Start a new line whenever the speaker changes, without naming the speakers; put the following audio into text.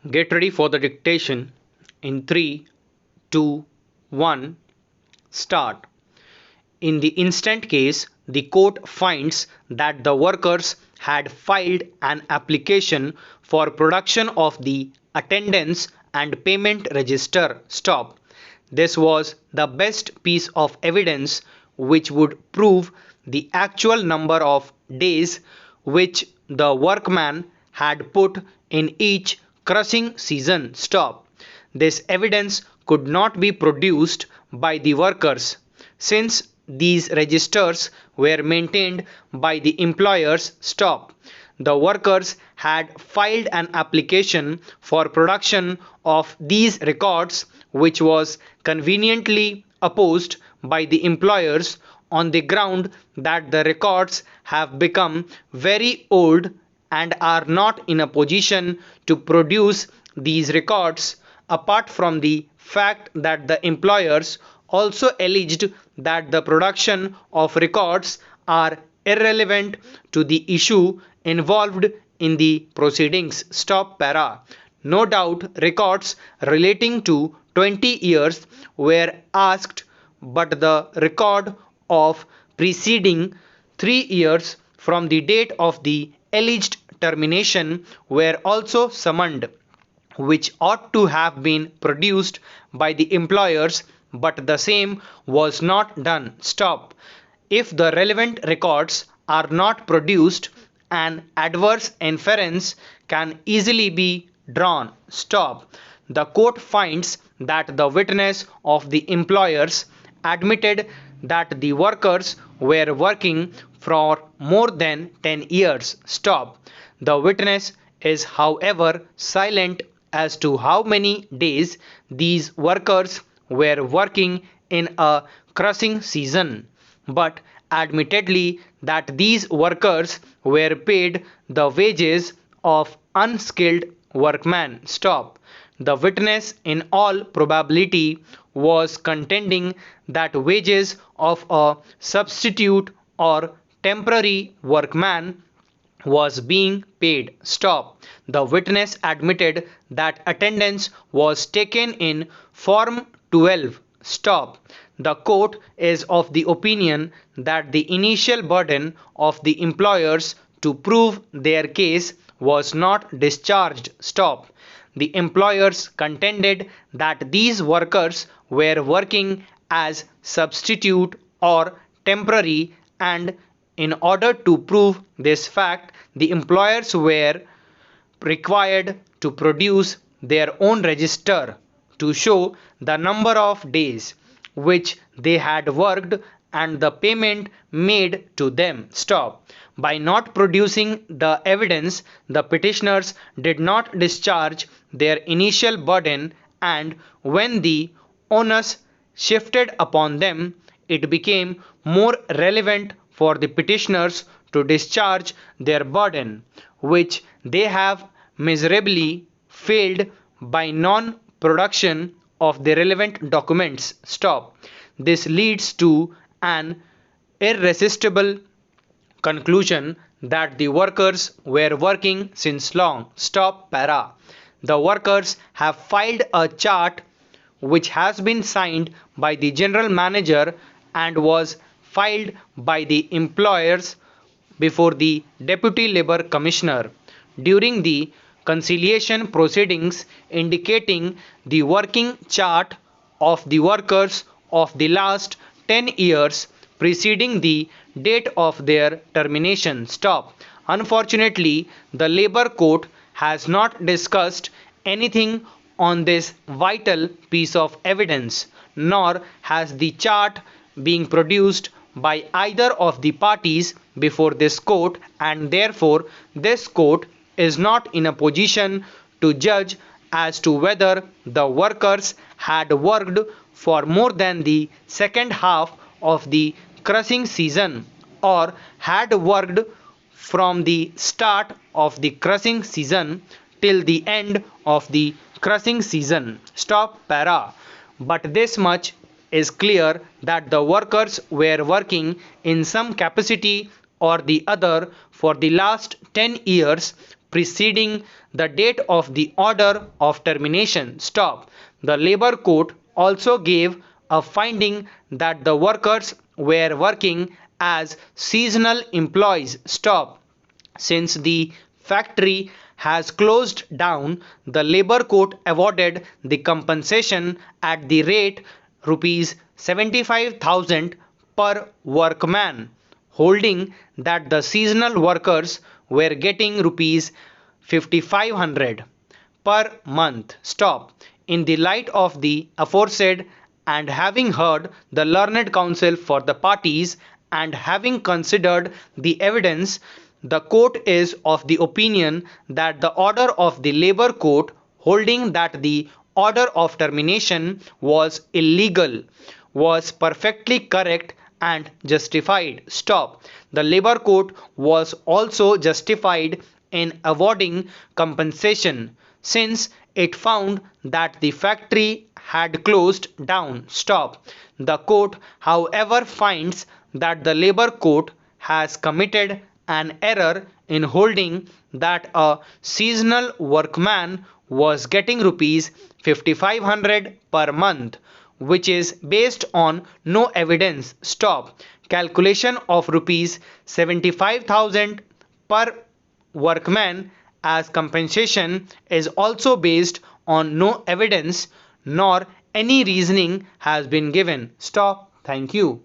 Get ready for the dictation in 3, 2, 1, start. In the instant case, the court finds that the workers had filed an application for production of the attendance and payment register. Stop. This was the best piece of evidence which would prove the actual number of days which the workman had put in each crushing season. Stop. This evidence could not be produced by the workers since these registers were maintained by the employers. Stop. The workers had filed an application for production of these records which was conveniently opposed by the employers on the ground that the records have become very old and are not in a position to produce these records. Apart from the fact that the employers also alleged that the production of records are irrelevant to the issue involved in the proceedings. Stop para. No doubt records relating to 20 years were asked, but the record of preceding 3 years from the date of the alleged termination were also summoned, which ought to have been produced by the employers, but the same was not done. Stop. If the relevant records are not produced, an adverse inference can easily be drawn. Stop. The court finds that the witness of the employers admitted that the workers were working for more than 10 years. Stop. The witness is, however, silent as to how many days these workers were working in a crushing season, but admittedly that these workers were paid the wages of unskilled workmen. Stop. The witness in all probability was contending that wages of a substitute or temporary workman was being paid. Stop. The witness admitted that attendance was taken in Form 12. Stop. The court is of the opinion that the initial burden of the employers to prove their case was not discharged. Stop. The employers contended that these workers were working as substitute or temporary, and in order to prove this fact, the employers were required to produce their own register to show the number of days which they had worked and the payment made to them. Stop. By not producing the evidence, the petitioners did not discharge their initial burden, and when the onus shifted upon them, it became more relevant for the petitioners to discharge their burden, which they have miserably failed by non-production of the relevant documents. Stop. This leads to an irresistible conclusion that the workers were working since long. Stop para. The workers have filed a chart which has been signed by the general manager and was filed by the employers before the deputy labor commissioner during the conciliation proceedings, indicating the working chart of the workers of the last 10 years preceding the date of their termination. Stop. Unfortunately, the labor court has not discussed anything on this vital piece of evidence, nor has the chart been produced by either of the parties before this court, and therefore this court is not in a position to judge as to whether the workers had worked for more than the second half of the crushing season or had worked from the start of the crushing season till the end of the crushing season. Stop para. But this much is clear that the workers were working in some capacity or the other for the last 10 years preceding the date of the order of termination. Stop. The labor court also gave a finding that the workers were working as seasonal employees. Stop. Since the factory has closed down, the labor court awarded the compensation at the rate rupees 75,000 per workman, holding that the seasonal workers were getting rupees 5,500 per month. Stop. In the light of the aforesaid, and having heard the learned counsel for the parties, and having considered the evidence, the court is of the opinion that the order of the labor court holding that the order of termination was illegal was perfectly correct and justified. Stop. The labor court was also justified in awarding compensation since it found that the factory had closed down. Stop. The court, however, finds that the labor court has committed an error in holding that a seasonal workman was getting rupees 5,500 per month, which is based on no evidence. Stop. Calculation of rupees 75,000 per workman as compensation is also based on no evidence, nor any reasoning has been given. Stop. Thank you.